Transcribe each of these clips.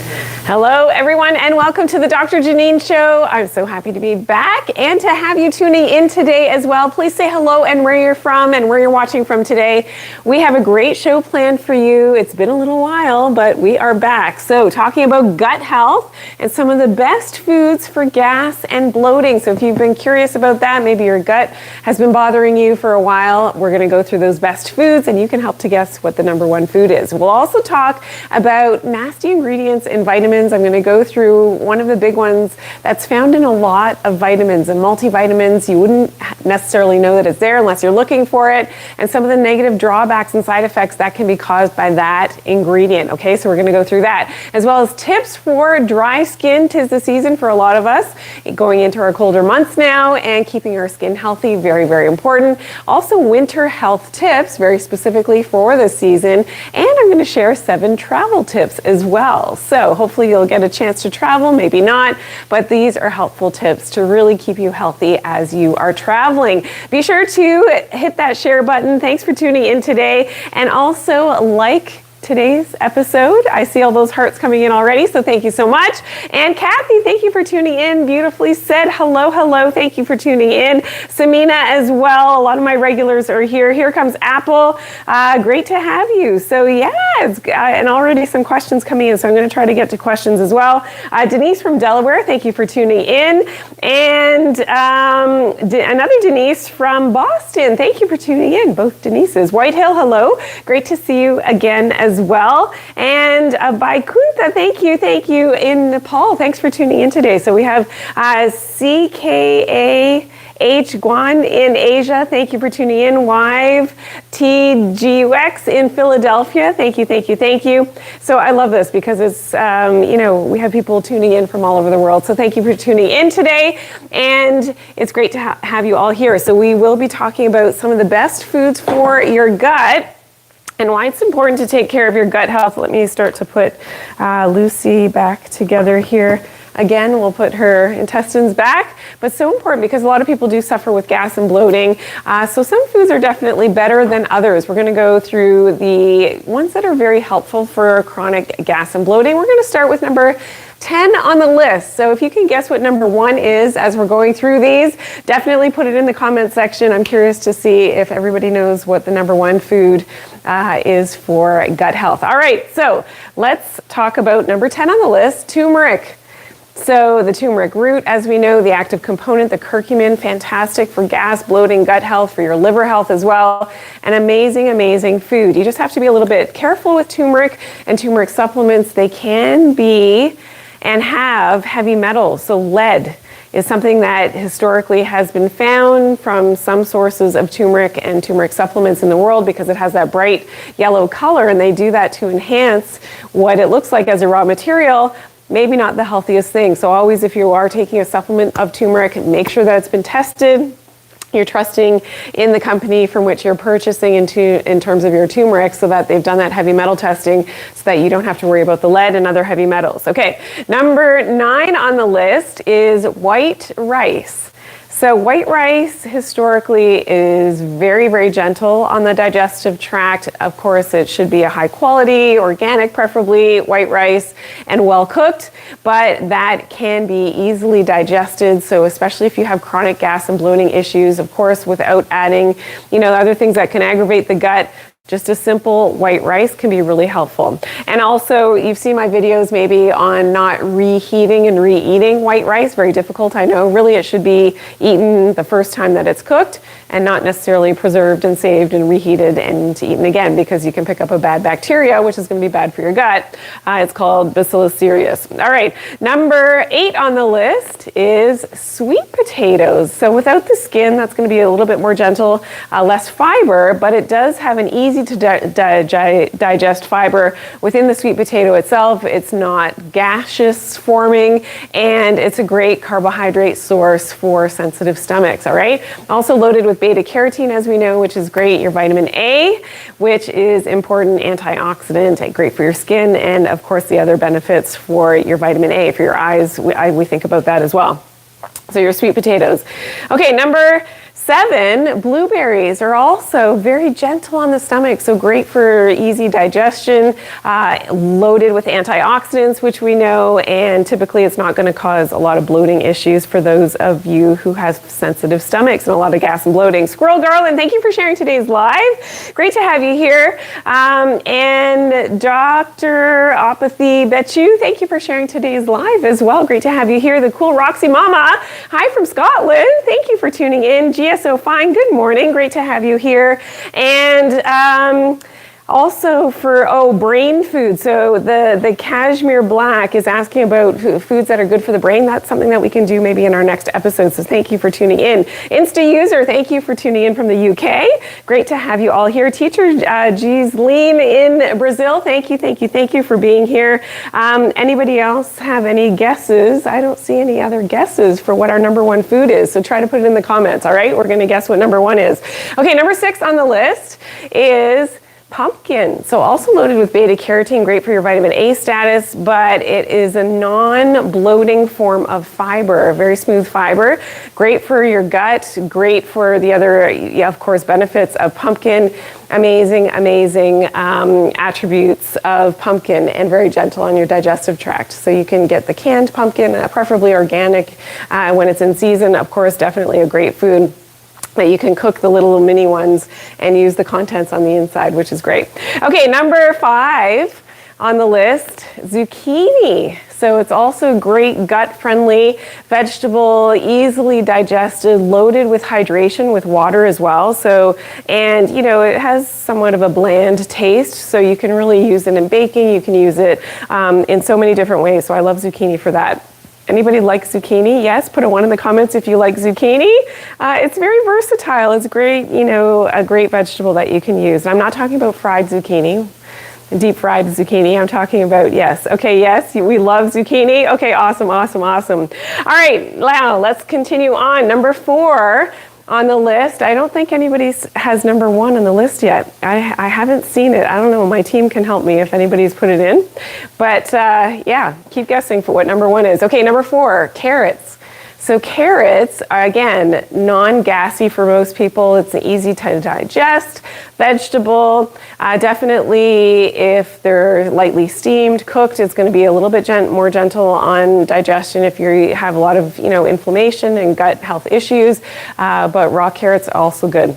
Hello, everyone, and welcome to the Dr. Janine Show. I'm so happy to be back and to have you tuning in today as well. Please say hello and where you're from and where you're watching from today. We have a great show planned for you. It's been a little while, but we are back. So talking about gut health and some of the best foods for gas and bloating. So if you've been curious about that, maybe your gut has been bothering you for a while, we're going to go through those best foods and you can help to guess what the number one food is. We'll also talk about nasty ingredients in vitamins. I'm going to go through one of the big ones that's found in a lot of vitamins and multivitamins. You wouldn't necessarily know that it's there unless you're looking for it, and some of the negative drawbacks and side effects that can be caused by that ingredient. Okay, so we're going to go through that, as well as tips for dry skin. 'Tis the season for a lot of us, going into our colder months now, and keeping our skin healthy, very, very important. Also, winter health tips, very specifically for the season, and I'm going to share 7 travel tips as well. So hopefully you'll get a chance to travel, maybe not, but these are helpful tips to really keep you healthy as you are traveling. Be sure to hit that share button. Thanks for tuning in today, and also like today's episode. I see all those hearts coming in already, so thank you so much. And Kathy, thank you for tuning in. Beautifully said. Hello, hello. Thank you for tuning in. Samina as well. A lot of my regulars are here. Here comes Apple. Great to have you. So yeah, and already some questions coming in, so I'm going to try to get to questions as well. Denise from Delaware, thank you for tuning in. And another Denise from Boston, thank you for tuning in. Both Denises. Whitehill, hello. Great to see you again as well. And by Kunta, thank you in Nepal. Thanks for tuning in today. So we have CKAH Guan in Asia. Thank you for tuning in. Wive TGUX in Philadelphia. Thank you. So I love this because it's, we have people tuning in from all over the world. So thank you for tuning in today. And it's great to have you all here. So we will be talking about some of the best foods for your gut and why it's important to take care of your gut health. Let me start to put Lucy back together here. Again, we'll put her intestines back, but so important because a lot of people do suffer with gas and bloating. So some foods are definitely better than others. We're going to go through the ones that are very helpful for chronic gas and bloating. We're going to start with number 10 on the list. So if you can guess what number 1 is as we're going through these, definitely put it in the comment section. I'm curious to see if everybody knows what the number 1 food is for gut health. All right, so let's talk about number 10 on the list, turmeric. So the turmeric root, as we know, the active component, the curcumin, fantastic for gas, bloating, gut health, for your liver health as well. An amazing, amazing food. You just have to be a little bit careful with turmeric and turmeric supplements. They can be and have heavy metals. So lead is something that historically has been found from some sources of turmeric and turmeric supplements in the world because it has that bright yellow color, and they do that to enhance what it looks like as a raw material. Maybe not the healthiest thing. So always, if you are taking a supplement of turmeric, make sure that it's been tested. You're trusting in the company from which you're purchasing in terms of your turmeric, so that they've done that heavy metal testing so that you don't have to worry about the lead and other heavy metals. Okay, number 9 on the list is white rice. So white rice historically is very, very gentle on the digestive tract. Of course, it should be a high quality, organic, preferably white rice, and well cooked, but that can be easily digested. So especially if you have chronic gas and bloating issues, of course, without adding, other things that can aggravate the gut, just a simple white rice can be really helpful. And also, you've seen my videos maybe on not reheating and re-eating white rice. Very difficult, I know. Really, it should be eaten the first time that it's cooked and not necessarily preserved and saved and reheated and eaten again, because you can pick up a bad bacteria, which is going to be bad for your gut. It's called Bacillus cereus. All right, number 8 on the list is sweet potatoes. So without the skin, that's going to be a little bit more gentle, less fiber, but it does have an easy to digest fiber within the sweet potato itself. It's not gaseous forming, and it's a great carbohydrate source for sensitive stomachs. All right, also loaded with beta carotene, as we know, which is great. Your vitamin A, which is important antioxidant, and great for your skin, and of course the other benefits for your vitamin A for your eyes. We think about that as well. So your sweet potatoes. Okay, number 7, blueberries are also very gentle on the stomach, so great for easy digestion, loaded with antioxidants, which we know, and typically it's not going to cause a lot of bloating issues for those of you who have sensitive stomachs and a lot of gas and bloating. Squirrel Garland, thank you for sharing today's live. Great to have you here. And Dr. Apathy Betchu, thank you for sharing today's live as well. Great to have you here. The cool Roxy Mama, hi from Scotland. Thank you for tuning in. GSO Fine, good morning. Great to have you here. And also for, brain food. So the Cashmere Black is asking about foods that are good for the brain. That's something that we can do maybe in our next episode. So thank you for tuning in. Insta User, thank you for tuning in from the UK. Great to have you all here. Teacher Giseline in Brazil, thank you for being here. Anybody else have any guesses? I don't see any other guesses for what our number 1 food is. So try to put it in the comments, all right? We're going to guess what number 1 is. Okay, number 6 on the list is pumpkin. So also loaded with beta carotene, great for your vitamin A status, but it is a non-bloating form of fiber, a very smooth fiber, great for your gut, great for the other, of course, benefits of pumpkin. Amazing attributes of pumpkin, and very gentle on your digestive tract. So you can get the canned pumpkin, preferably organic when it's in season. Of course, definitely a great food that you can cook the little mini ones and use the contents on the inside, which is great. Okay, number 5 on the list, zucchini. So it's also great gut-friendly vegetable, easily digested, loaded with hydration with water as well. So, and it has somewhat of a bland taste, so you can really use it in baking. You can use it in so many different ways. So I love zucchini for that. Anybody like zucchini? Yes, put a 1 in the comments if you like zucchini. It's very versatile. It's great, a great vegetable that you can use. I'm not talking about fried zucchini, deep fried zucchini. I'm talking about, yes. Okay, yes, we love zucchini. Okay, awesome. All right, now let's continue on. Number 4 on the list. I don't think anybody has number 1 on the list yet. I haven't seen it. I don't know. My team can help me if anybody's put it in. But yeah, keep guessing for what number 1 is. Okay, number 4, carrots. So carrots are, again, non-gassy for most people. It's an easy to digest vegetable. Definitely if they're lightly steamed, cooked, it's going to be a little bit more gentle on digestion if you have a lot of inflammation and gut health issues. But raw carrots are also good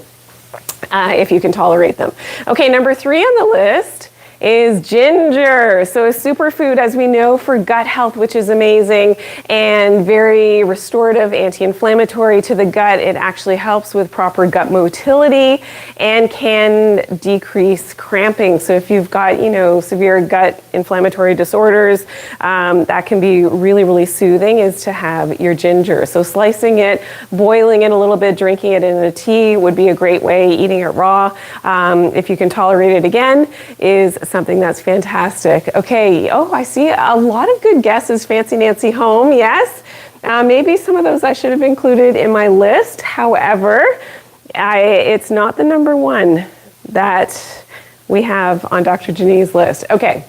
if you can tolerate them. Okay, number 3 on the list is ginger. So a superfood, as we know, for gut health, which is amazing and very restorative, anti-inflammatory to the gut. It actually helps with proper gut motility and can decrease cramping. So if you've got, severe gut inflammatory disorders, that can be really, really soothing, is to have your ginger. So slicing it, boiling it a little bit, drinking it in a tea would be a great way. Eating it raw, if you can tolerate it, again, is something that's fantastic. Okay, I see a lot of good guesses. Fancy Nancy Home, yes. Maybe some of those I should have included in my list. However, it's not the number 1 that we have on Dr. Janine's list. Okay,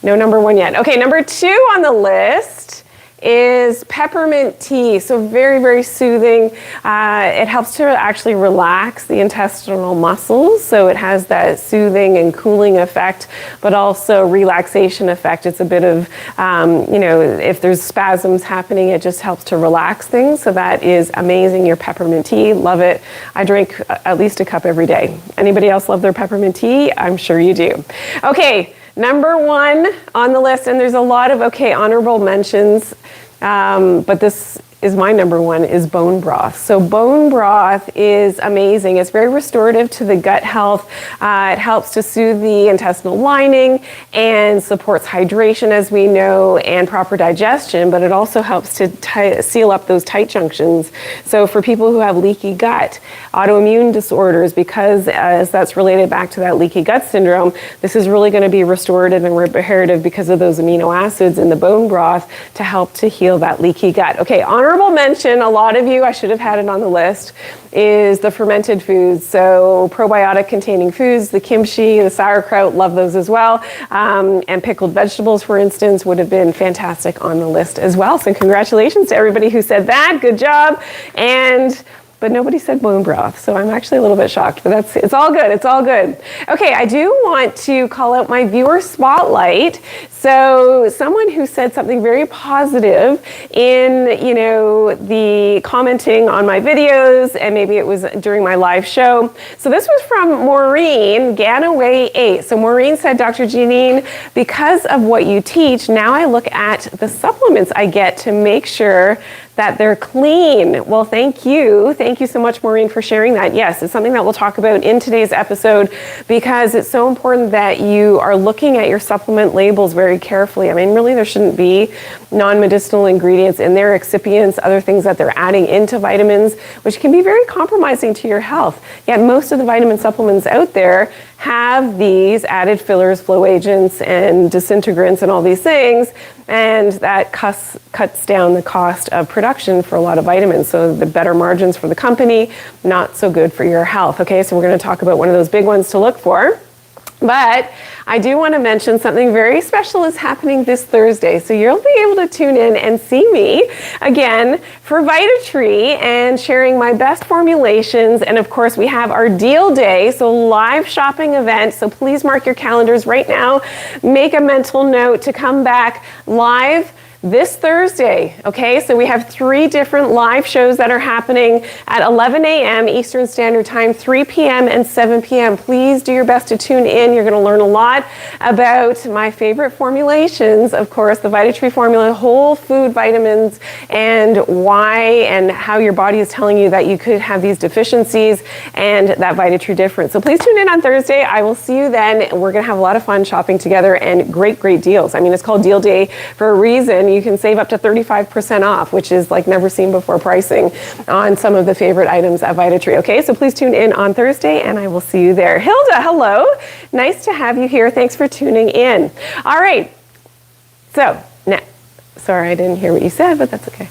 no number 1 yet. Okay, number 2 on the list is peppermint tea. So very, very soothing. It helps to actually relax the intestinal muscles. So it has that soothing and cooling effect, but also relaxation effect. It's a bit of, if there's spasms happening, it just helps to relax things. So that is amazing. Your peppermint tea, love it. I drink at least a cup every day. Anybody else love their peppermint tea? I'm sure you do. Okay. Number 1 on the list, and there's a lot of, honorable mentions, but this is my number 1, is bone broth. So bone broth is amazing. It's very restorative to the gut health. It helps to soothe the intestinal lining and supports hydration, as we know, and proper digestion, but it also helps to seal up those tight junctions. So for people who have leaky gut, autoimmune disorders, because as that's related back to that leaky gut syndrome, this is really going to be restorative and reparative because of those amino acids in the bone broth to help to heal that leaky gut. Okay, honorable mention, a lot of you, I should have had it on the list, is the fermented foods. So probiotic containing foods, the kimchi, the sauerkraut, love those as well. And pickled vegetables, for instance, would have been fantastic on the list as well. So congratulations to everybody who said that. Good job. And but nobody said bone broth, so I'm actually a little bit shocked, but it's all good, it's all good. Okay, I do want to call out my viewer spotlight. So someone who said something very positive in, the commenting on my videos, and maybe it was during my live show. So this was from Maureen Ganaway 8. So Maureen said, Dr. Janine, because of what you teach, now I look at the supplements I get to make sure that they're clean. Well, thank you. Thank you so much, Maureen, for sharing that. Yes, it's something that we'll talk about in today's episode because it's so important that you are looking at your supplement labels very carefully. I mean, really, there shouldn't be non-medicinal ingredients in there, excipients, other things that they're adding into vitamins, which can be very compromising to your health. Yet most of the vitamin supplements out there have these added fillers, flow agents, and disintegrants and all these things, and that cuts down the cost of production for a lot of vitamins. So the better margins for the company, not so good for your health. Okay, so we're going to talk about one of those big ones to look for. But I do want to mention something very special is happening this Thursday. So you'll be able to tune in and see me again for VitaTree and sharing my best formulations. And of course, we have our deal day, so live shopping event. So please mark your calendars right now. Make a mental note to come back live this Thursday, okay? So we have 3 different live shows that are happening at 11 a.m. Eastern Standard Time, 3 p.m. and 7 p.m. Please do your best to tune in. You're gonna learn a lot about my favorite formulations, of course, the VitaTree formula, whole food vitamins, and why and how your body is telling you that you could have these deficiencies and that VitaTree difference. So please tune in on Thursday. I will see you then. We're gonna have a lot of fun shopping together and great, great deals. I mean, it's called Deal Day for a reason. You can save up to 35% off, which is like never seen before pricing on some of the favorite items at VitaTree. Okay, so please tune in on Thursday and I will see you there. Hilda, hello. Nice to have you here. Thanks for tuning in. All right. So now, sorry, I didn't hear what you said, but that's okay.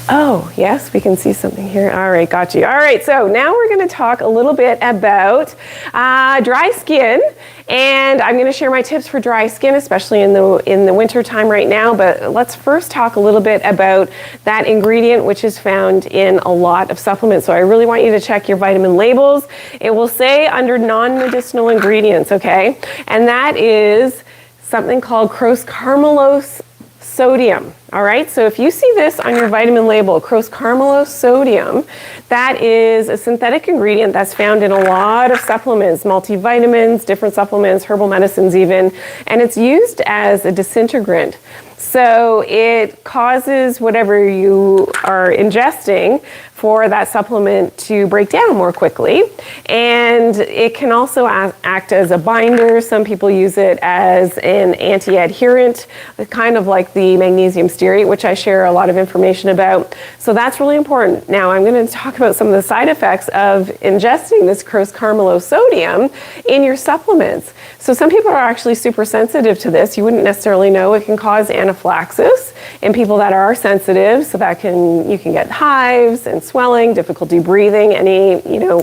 Oh, yes, we can see something here. All right, got you. All right, so now we're going to talk a little bit about dry skin, and I'm going to share my tips for dry skin, especially in the winter time right now. But let's first talk a little bit about that ingredient, which is found in a lot of supplements. So I really want you to check your vitamin labels. It will say under non-medicinal ingredients, okay, and that is something called Croscarmellose Sodium. All right, so if you see this on your vitamin label, Croscarmellose Sodium, that is a synthetic ingredient that's found in a lot of supplements, multivitamins, different supplements, herbal medicines even, and it's used as a disintegrant. So it causes whatever you are ingesting for that supplement to break down more quickly. And it can also act as a binder. Some people use it as an anti-adherent, kind of like the magnesium stearate, which I share a lot of information about. So that's really important. Now I'm going to talk about some of the side effects of ingesting this Croscarmellose Sodium in your supplements. So some people are actually super sensitive to this. You wouldn't necessarily know. It can cause anaphylaxis in people that are sensitive. So that you can get hives and swelling, difficulty breathing.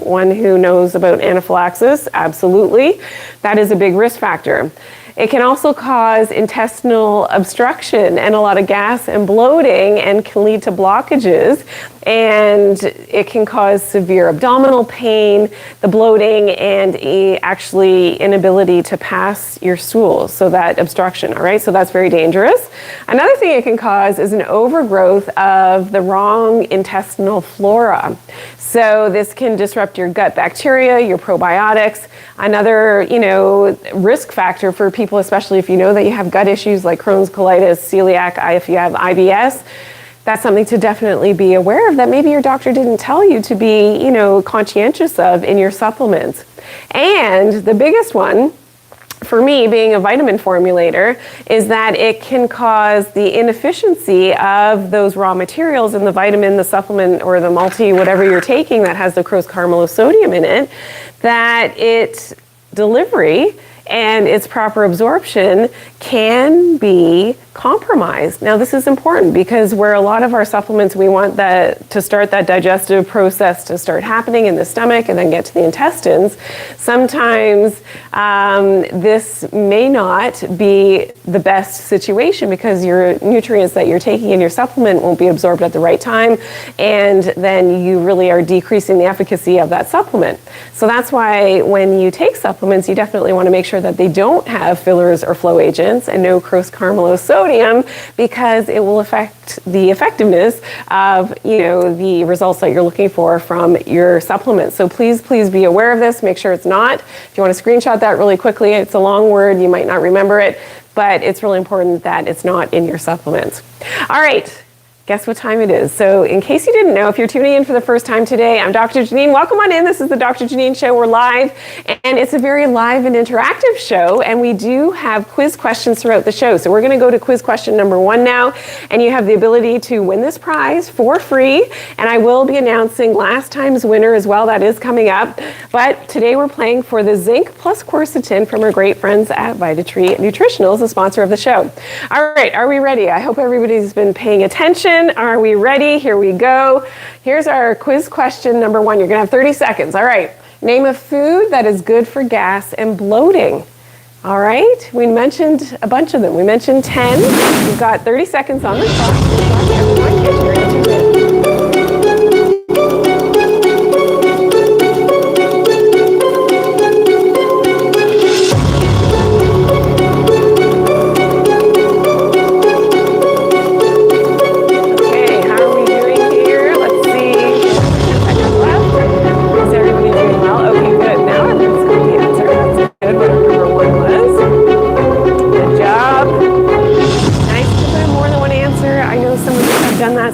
One who knows about anaphylaxis, absolutely. That is a big risk factor. It can also cause intestinal obstruction and a lot of gas and bloating and can lead to blockages. And it can cause severe abdominal pain, the bloating, and actually inability to pass your stools. So that obstruction, all right? So that's very dangerous. Another thing it can cause is an overgrowth of the wrong intestinal flora. So this can disrupt your gut bacteria, your probiotics. Another, risk factor for people, especially if you know that you have gut issues like Crohn's, colitis, celiac, if you have IBS, that's something to definitely be aware of that maybe your doctor didn't tell you to be, conscientious of in your supplements. And the biggest one, for me, being a vitamin formulator, is that it can cause the inefficiency of those raw materials in the vitamin, the supplement, or the multi, whatever you're taking that has the Croscarmellose Sodium in it, that its delivery and its proper absorption can be compromised. Now, this is important because where a lot of our supplements, we want that to start that digestive process to start happening in the stomach and then get to the intestines. Sometimes this may not be the best situation because your nutrients that you're taking in your supplement won't be absorbed at the right time, and then you really are decreasing the efficacy of that supplement. So that's why when you take supplements, you definitely want to make sure that they don't have fillers or flow agents and no Croscarmellose Sodium, because it will affect the effectiveness of the results that you're looking for from your supplements. So please be aware of this. Make sure it's not. If you want to screenshot that really quickly, it's a long word, you might not remember it, but it's really important that it's not in your supplements. All right. Guess what time it is? So in case you didn't know, if you're tuning in for the first time today, I'm Dr. Janine. Welcome on in. This is the Dr. Janine Show. We're live, and it's a very live and interactive show, and we do have quiz questions throughout the show. So we're going to go to quiz question number 1 now, and you have the ability to win this prize for free, and I will be announcing last time's winner as well. That is coming up, but today we're playing for the Zinc plus Quercetin from our great friends at VitaTree Nutritionals, the sponsor of the show. All right, are we ready? I hope everybody's been paying attention. Are we ready? Here we go. Here's our quiz question number 1. You're going to have 30 seconds. All right. Name a food that is good for gas and bloating. All right. We mentioned a bunch of them. We mentioned 10. You've got 30 seconds on the clock.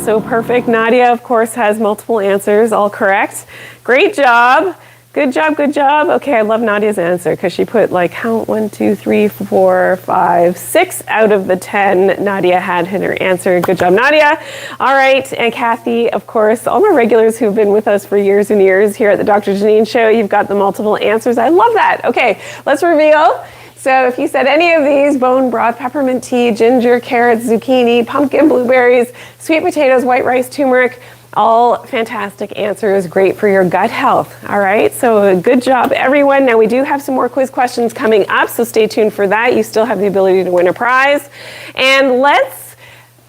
So perfect. Nadia, of course, has multiple answers, all correct. Great job. Good job, good job. Okay, I love Nadia's answer because she put count 1, 2, 3, 4, 5, 6 out of the 10 Nadia had in her answer. Good job, Nadia. All right, and Kathy, of course, all my regulars who've been with us for years and years here at the Dr. Janine Show, you've got the multiple answers. I love that. Okay, let's reveal. So if you said any of these, bone broth, peppermint tea, ginger, carrots, zucchini, pumpkin, blueberries, sweet potatoes, white rice, turmeric, all fantastic answers, great for your gut health. All right, so good job, everyone. Now we do have some more quiz questions coming up, so stay tuned for that. You still have the ability to win a prize. And let's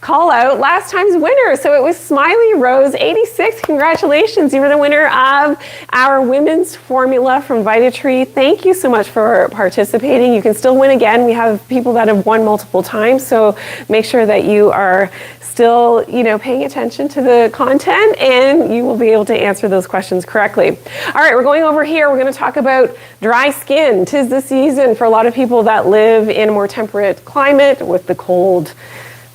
call out last time's winner. So it was Smiley Rose 86. Congratulations. You were the winner of our women's formula from VitaTree. Thank you so much for participating. You can still win again. We have people that have won multiple times, so make sure that you are still, paying attention to the content, and you will be able to answer those questions correctly. All right, we're going over here. We're going to talk about dry skin. 'Tis the season for a lot of people that live in a more temperate climate with the cold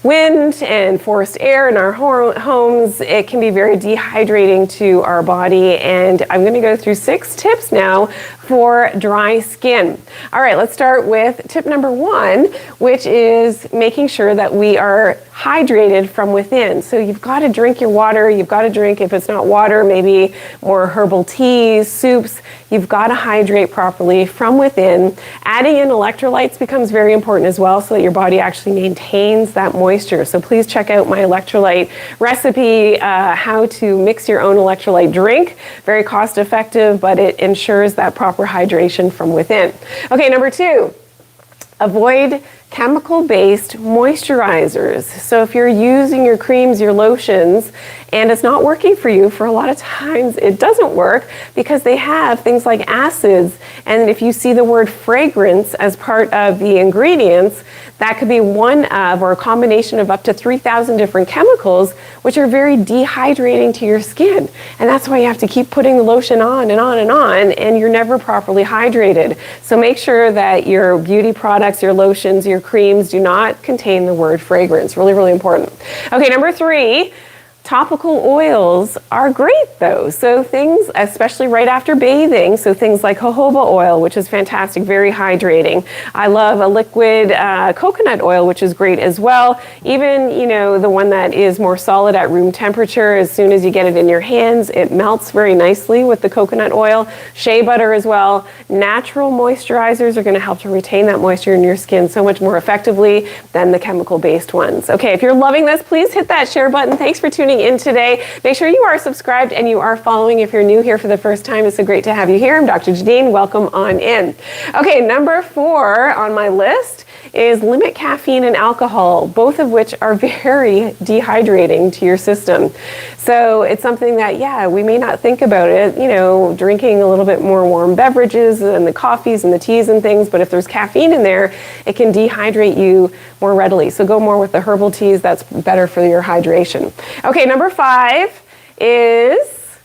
wind and forest air in our homes. It can be very dehydrating to our body, and I'm going to go through 6 tips now for dry skin. All right, let's start with tip number 1, which is making sure that we are hydrated from within. So you've got to drink your water. You've got to drink, if it's not water, maybe more herbal teas, soups. You've got to hydrate properly from within. Adding in electrolytes becomes very important as well, so that your body actually maintains that moisture. So please check out my electrolyte recipe, how to mix your own electrolyte drink. Very cost effective, but it ensures that proper hydration from within. Okay, number 2, avoid chemical-based moisturizers. So if you're using your creams, your lotions, and it's not working for you, for a lot of times it doesn't work because they have things like acids, and if you see the word fragrance as part of the ingredients, that could be one of, or a combination of up to 3,000 different chemicals, which are very dehydrating to your skin. And that's why you have to keep putting the lotion on and on and on, and you're never properly hydrated. So make sure that your beauty products, your lotions, your creams do not contain the word fragrance. Really, really important. Okay, number 3, Topical oils are great though. So things, especially right after bathing, so things like jojoba oil, which is fantastic, very hydrating. I love a liquid coconut oil, which is great as well. Even, the one that is more solid at room temperature, as soon as you get it in your hands, it melts very nicely with the coconut oil. Shea butter as well. Natural moisturizers are going to help to retain that moisture in your skin so much more effectively than the chemical-based ones. Okay, if you're loving this, please hit that share button. Thanks for tuning in today. Make sure you are subscribed and you are following if you're new here for the first time. It's so great to have you here. I'm Dr. Janine. Welcome on in. Okay, number 4 on my list is limit caffeine and alcohol, both of which are very dehydrating to your system. So it's something that, we may not think about it, drinking a little bit more warm beverages and the coffees and the teas and things, but if there's caffeine in there, it can dehydrate you more readily. So go more with the herbal teas. That's better for your hydration. Okay, number 5 is,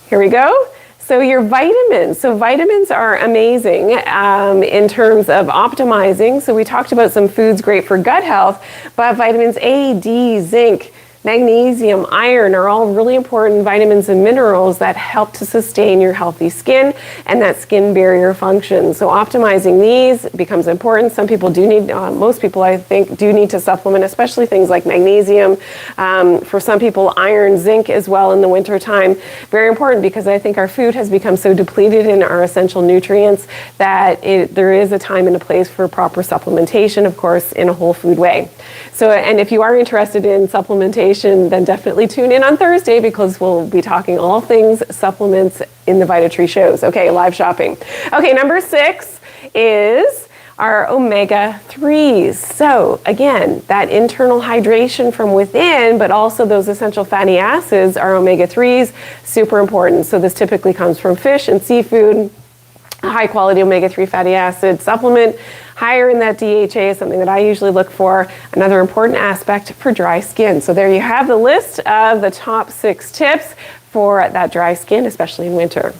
here we go. So your vitamins. So vitamins are amazing in terms of optimizing. So we talked about some foods great for gut health, but vitamins A, D, zinc, magnesium, iron are all really important vitamins and minerals that help to sustain your healthy skin and that skin barrier function. So optimizing these becomes important. Some people do need, most people I think do need to supplement, especially things like magnesium. For some people, iron, zinc as well in the winter time. Very important because I think our food has become so depleted in our essential nutrients that there is a time and a place for proper supplementation, of course, in a whole food way. So, and if you are interested in supplementation, then definitely tune in on Thursday because we'll be talking all things supplements in the VitaTree shows. Okay, live shopping. Okay, number 6 is our omega-3s. So again, that internal hydration from within, but also those essential fatty acids are omega-3s, super important. So this typically comes from fish and seafood. A high quality omega-3 fatty acid supplement, higher in that DHA is something that I usually look for. Another important aspect for dry skin. So there you have the list of the top 6 tips for that dry skin, especially in winter.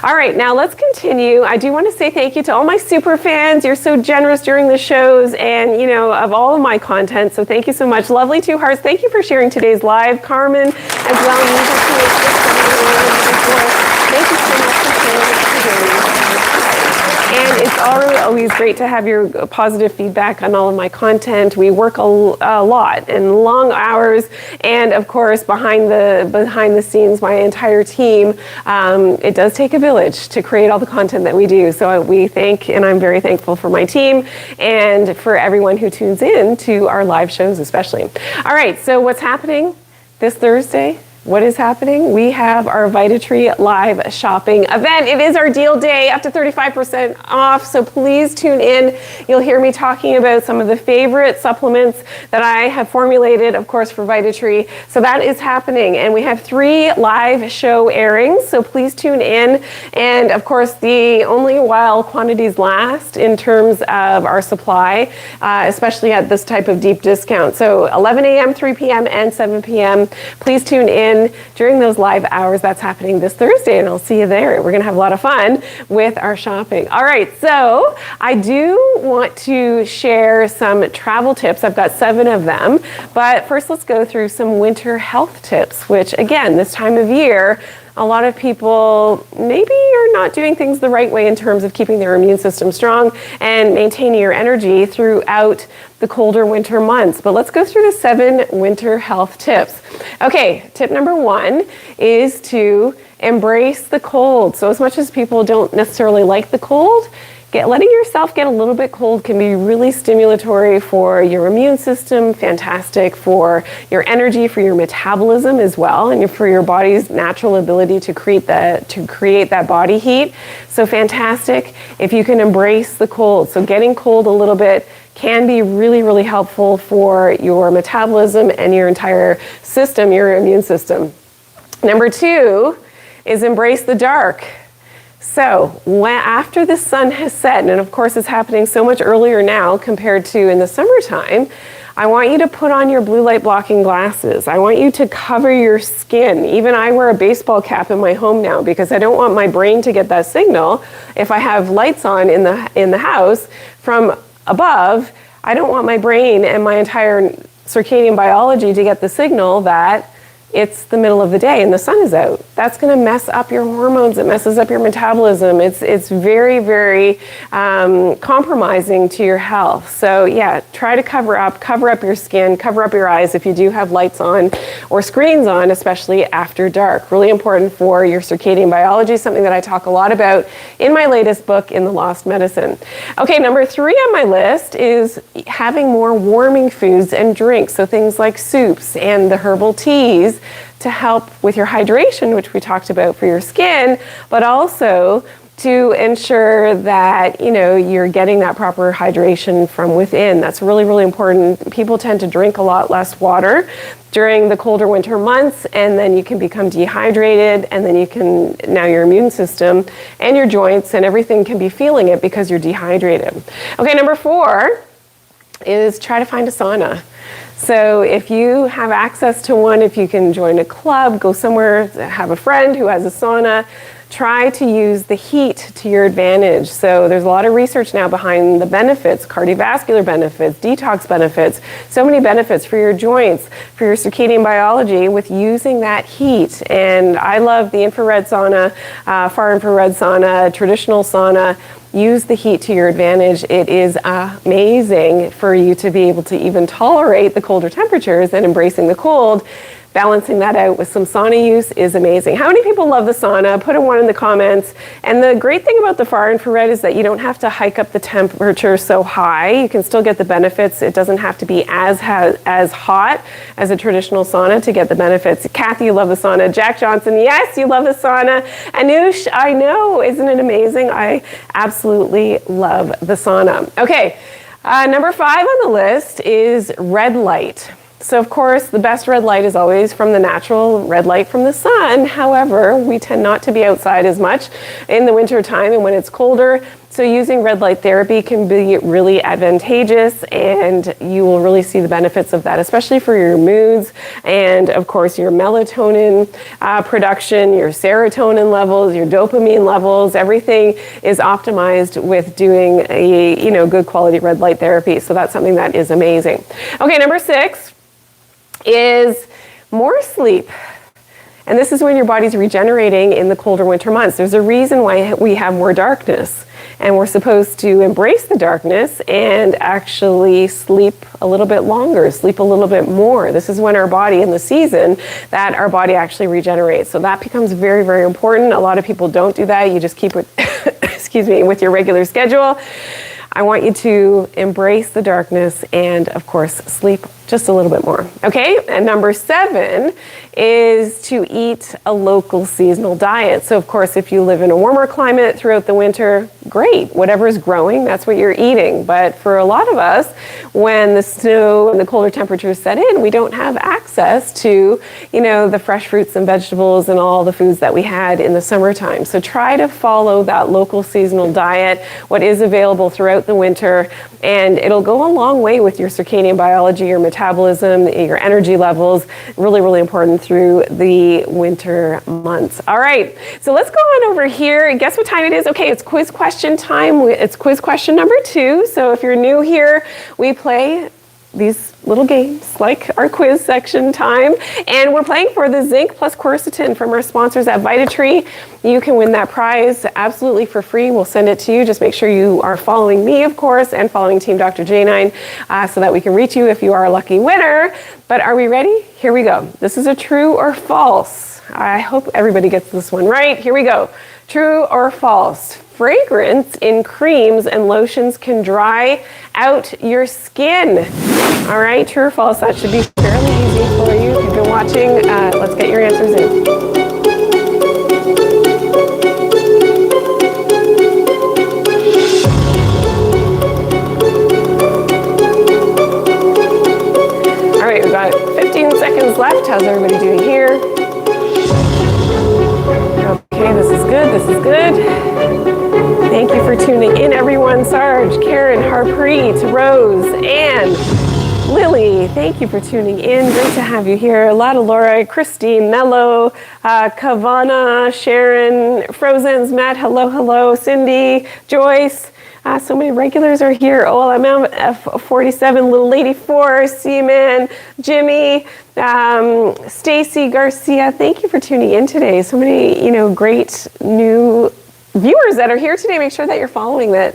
All right, now let's continue. I do want to say thank you to all my super fans. You're so generous during the shows and, of all of my content. So thank you so much. Lovely Two Hearts, thank you for sharing today's live. Carmen as well. Thank you so much for sharing today. And it's always great to have your positive feedback on all of my content. We work a lot and long hours, and of course behind the scenes, my entire team. It does take a village to create all the content that we do. So we thank, and I'm very thankful for my team and for everyone who tunes in to our live shows, especially. All right, so what's happening this Thursday? What is happening? We have our VitaTree live shopping event. It is our deal day, up to 35% off, so please tune in. You'll hear me talking about some of the favorite supplements that I have formulated, of course, for VitaTree. So that is happening, and we have 3 live show airings, so please tune in. And of course, the only while quantities last in terms of our supply, especially at this type of deep discount. So 11 a.m., 3 p.m., and 7 p.m. Please tune in during those live hours. That's happening this Thursday, and I'll see you there. We're going to have a lot of fun with our shopping. All right, so I do want to share some travel tips. I've got 7 of them, but first let's go through some winter health tips, which again, this time of year, a lot of people maybe are not doing things the right way in terms of keeping their immune system strong and maintaining your energy throughout the colder winter months. But let's go through the 7 winter health tips. Okay, tip number 1 is to embrace the cold. So as much as people don't necessarily like the cold, letting yourself get a little bit cold can be really stimulatory for your immune system, fantastic for your energy, for your metabolism as well, and for your body's natural ability to create that body heat. So fantastic if you can embrace the cold. So getting cold a little bit can be really, really helpful for your metabolism and your entire system, your immune system. Number 2 is embrace the dark. So after the sun has set, and of course it's happening so much earlier now compared to in the summertime, I want you to put on your blue light blocking glasses. I want you to cover your skin. Even I wear a baseball cap in my home now because I don't want my brain to get that signal. If I have lights on in the house from above, I don't want my brain and my entire circadian biology to get the signal that it's the middle of the day and the sun is out. That's going to mess up your hormones. It messes up your metabolism. It's very, very compromising to your health. So yeah, try to cover up your skin, cover up your eyes if you do have lights on or screens on, especially after dark. Really important for your circadian biology, something that I talk a lot about in my latest book, In the Lost Medicine. Okay, number 3 on my list is having more warming foods and drinks. So things like soups and the herbal teas to help with your hydration, which we talked about for your skin, but also to ensure that, you know, you're getting that proper hydration from within. That's really, really important. People tend to drink a lot less water during the colder winter months, and then you can become dehydrated, and then now your immune system and your joints and everything can be feeling it because you're dehydrated. Okay, number 4 is try to find a sauna. So if you have access to one, if you can join a club, go somewhere, have a friend who has a sauna, try to use the heat to your advantage. So there's a lot of research now behind the benefits, cardiovascular benefits, detox benefits, so many benefits for your joints, for your circadian biology with using that heat. And I love the infrared sauna, far infrared sauna, traditional sauna. Use the heat to your advantage. It is amazing for you to be able to even tolerate the colder temperatures and embracing the cold. Balancing that out with some sauna use is amazing. How many people love the sauna? Put a 1 in the comments. And the great thing about the far infrared is that you don't have to hike up the temperature so high. You can still get the benefits. It doesn't have to be as hot as a traditional sauna to get the benefits. Kathy, you love the sauna. Jack Johnson, yes, you love the sauna. Anush, I know, isn't it amazing? I absolutely love the sauna. Okay, number 5 on the list is red light. So of course, the best red light is always from the natural red light from the sun. However, we tend not to be outside as much in the winter time and when it's colder. So using red light therapy can be really advantageous, and you will really see the benefits of that, especially for your moods and of course your melatonin production, your serotonin levels, your dopamine levels. Everything is optimized with doing a good quality red light therapy. So that's something that is amazing. Okay, number 6 is more sleep. And this is when your body's regenerating in the colder winter months. There's a reason why we have more darkness, and we're supposed to embrace the darkness and actually sleep a little bit longer, sleep a little bit more. This is when our body, in the season that our body actually regenerates. So that becomes very, very important. A lot of people don't do that. You just keep it, excuse me, with your regular schedule. I want you to embrace the darkness and, of course, sleep just a little bit more. Okay, and number 7 is to eat a local seasonal diet. So, of course, if you live in a warmer climate throughout the winter, great. Whatever is growing, that's what you're eating. But for a lot of us, when the snow and the colder temperatures set in, we don't have access to, the fresh fruits and vegetables and all the foods that we had in the summertime. So try to follow that local seasonal diet, what is available throughout the winter, and it'll go a long way with your circadian biology, your metabolism, your energy levels. Really, really important through the winter months. All right, so let's go on over here. Guess what time it is? Okay, it's quiz question time. It's quiz question number 2. So if you're new here, we play these little games like our quiz section time, and we're playing for the zinc plus quercetin from our sponsors at VitaTree. You can win that prize absolutely for free. We'll send it to you. Just make sure you are following me, of course, and following Team Dr. J9 so that we can reach you if you are a lucky winner. But are we ready? Here we go. This is a true or false. I hope everybody gets this one right. Here we go. True or false? Fragrance in creams and lotions can dry out your skin. All right, true or false? That should be fairly easy for you. If you've been watching, let's get your answers in. All right, we've got 15 seconds left. How's everybody doing here? Okay, this is good. This is good. Thank you for tuning in, everyone. Sarge, Karen, Harpreet, Rose, Anne, Lily, thank you for tuning in. Great to have you here. Lotta Laura, Christine, Mello, Kavana, Sharon, Frozen's, Matt, hello, hello, Cindy, Joyce, So many regulars are here. OLMM F47, Little Lady 4, Seaman, Jimmy, Stacy Garcia. Thank you for tuning in today. So many, great new viewers that are here today. Make sure that you're following, that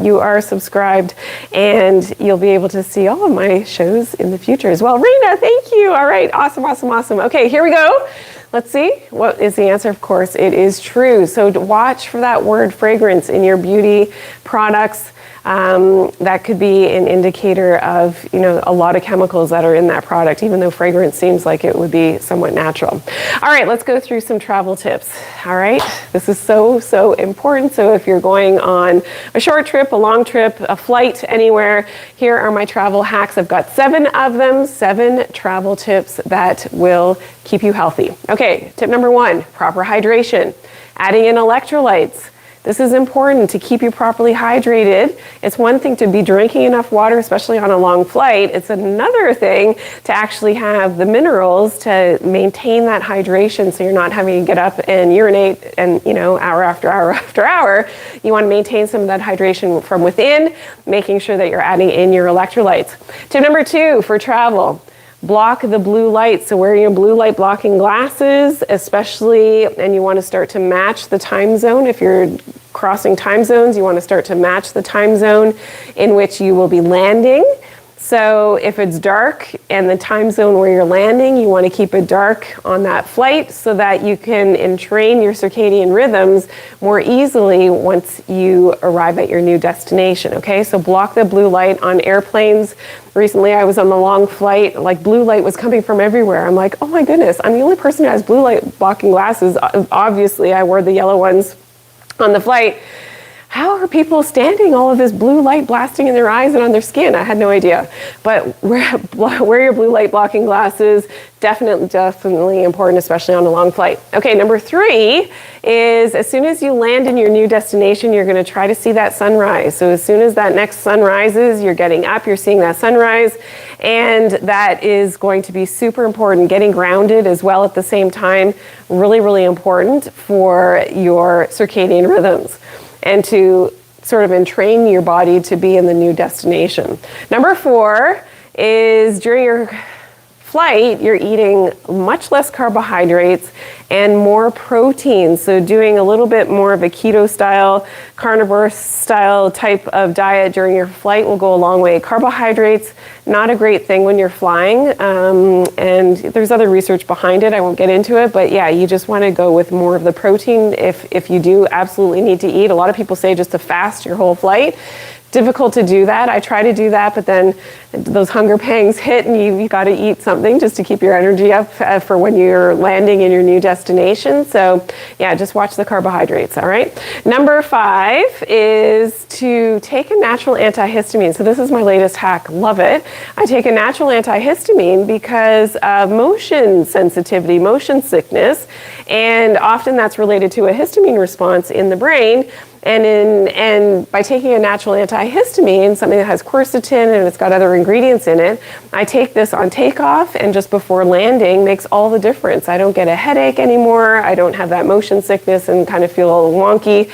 you are subscribed, and you'll be able to see all of my shows in the future as well. Rena, thank you. All right, awesome. Okay, here we go. Let's see. What is the answer? Of course, it is true. So watch for that word fragrance in your beauty products. That could be an indicator of, a lot of chemicals that are in that product, even though fragrance seems like it would be somewhat natural. All right, let's go through some travel tips. All right, this is so important. So if you're going on a short trip, a long trip, a flight, anywhere, here are my travel hacks. I've got 7 of them, 7 travel tips that will keep you healthy. Okay, tip number 1, proper hydration. Adding in electrolytes. This is important to keep you properly hydrated. It's one thing to be drinking enough water, especially on a long flight. It's another thing to actually have the minerals to maintain that hydration, so you're not having to get up and urinate and, hour after hour after hour. You want to maintain some of that hydration from within, making sure that you're adding in your electrolytes. Tip number 2 for travel. Block the blue light. So wear your blue light blocking glasses, especially, and you want to start to match the time zone. If you're crossing time zones, you want to start to match the time zone in which you will be landing. So if it's dark and the time zone where you're landing, you want to keep it dark on that flight so that you can entrain your circadian rhythms more easily once you arrive at your new destination, okay? So block the blue light on airplanes. Recently, I was on the long flight, blue light was coming from everywhere. I'm like, oh my goodness, I'm the only person who has blue light blocking glasses. Obviously, I wore the yellow ones on the flight. How are people standing all of this blue light blasting in their eyes and on their skin? I had no idea. But wear your blue light blocking glasses. Definitely important, especially on a long flight. Okay, number 3 is as soon as you land in your new destination, you're going to try to see that sunrise. So as soon as that next sun rises, you're getting up, you're seeing that sunrise, and that is going to be super important. Getting grounded as well at the same time, really important for your circadian rhythms, and to sort of entrain your body to be in the new destination. Number 4 is during your flight, you're eating much less carbohydrates and more protein. So doing a little bit more of a keto style, carnivore style type of diet during your flight will go a long way. Carbohydrates, not a great thing when you're flying. And there's other research behind it. I won't get into it, but yeah, you just want to go with more of the protein if you do absolutely need to eat. A lot of people say just to fast your whole flight. Difficult to do that. I try to do that, but then those hunger pangs hit and you got to eat something just to keep your energy up for when you're landing in your new destination. So yeah, just watch the carbohydrates, all right? Number 5 is to take a natural antihistamine. So this is my latest hack. Love it. I take a natural antihistamine because of motion sensitivity, motion sickness, and often that's related to a histamine response in the brain. And by taking a natural antihistamine, something that has quercetin and it's got other ingredients in it, I take this on takeoff and just before landing, makes all the difference. I don't get a headache anymore. I don't have that motion sickness and kind of feel a little wonky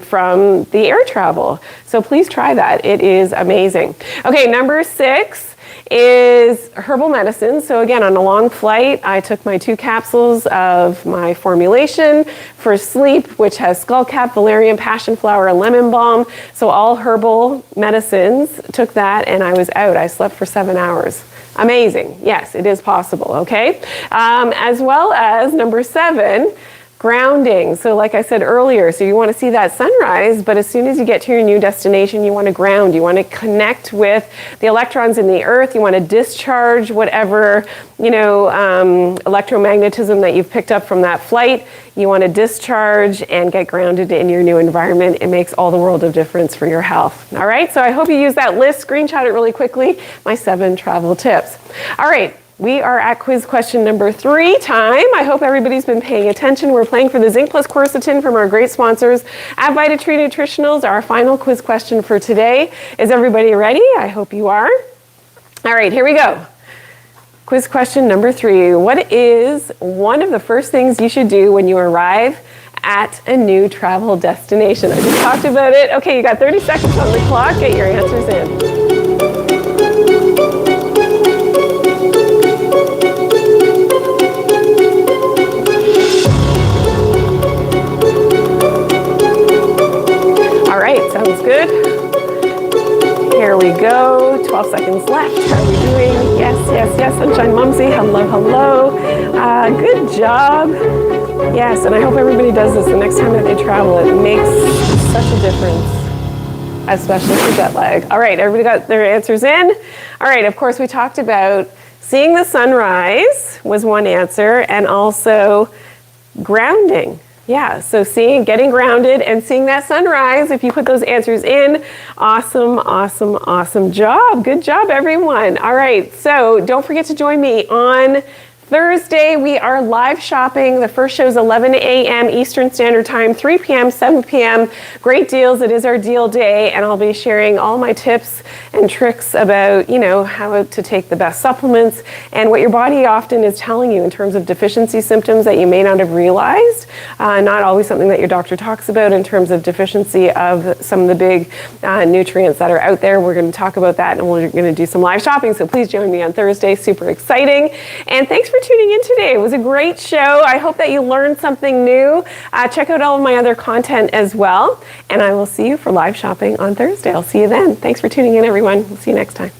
from the air travel. So please try that. It is amazing. Okay, number 6 is herbal medicine. So again, on a long flight, I took my 2 capsules of my formulation for sleep, which has skullcap, valerian, passion flower, and lemon balm. So all herbal medicines, took that and I was out. I slept for 7 hours. Amazing. Yes, it is possible, okay? As well as number 7, grounding. So like I said earlier, so you want to see that sunrise, but as soon as you get to your new destination, you want to ground. You want to connect with the electrons in the earth. You want to discharge whatever, electromagnetism that you've picked up from that flight. You want to discharge and get grounded in your new environment. It makes all the world of difference for your health. All right, so I hope you use that list, screenshot it really quickly, my 7 travel tips. All right. We are at quiz question number 3 time. I hope everybody's been paying attention. We're playing for the zinc plus quercetin from our great sponsors at VitaTree Nutritionals. Our final quiz question for today. Is everybody ready? I hope you are. All right, here we go. Quiz question number 3. What is one of the first things you should do when you arrive at a new travel destination? I just talked about it. Okay, you got 30 seconds on the clock. Get your answers in. All right, sounds good. Here we go. 12 seconds left. How are we doing? Yes, yes, yes. Sunshine Mumsy. Hello, hello. Good job. Yes, and I hope everybody does this the next time that they travel. It makes such a difference, especially for jet lag. All right, everybody got their answers in? All right, of course, we talked about seeing the sunrise was one answer, and also grounding. Yeah, so getting grounded and seeing that sunrise, if you put those answers in, awesome, awesome, awesome job. Good job, everyone. All right, so don't forget to join me on Thursday. We are live shopping. The first show is 11 a.m. Eastern Standard Time, 3 p.m., 7 p.m. Great deals. It is our deal day, and I'll be sharing all my tips and tricks about, how to take the best supplements and what your body often is telling you in terms of deficiency symptoms that you may not have realized. Not always something that your doctor talks about in terms of deficiency of some of the big nutrients that are out there. We're going to talk about that, and we're going to do some live shopping. So please join me on Thursday. Super exciting. And thanks for tuning in today. It was a great show. I hope that you learned something new. Check out all of my other content as well. And I will see you for live shopping on Thursday. I'll see you then. Thanks for tuning in, everyone. We'll see you next time.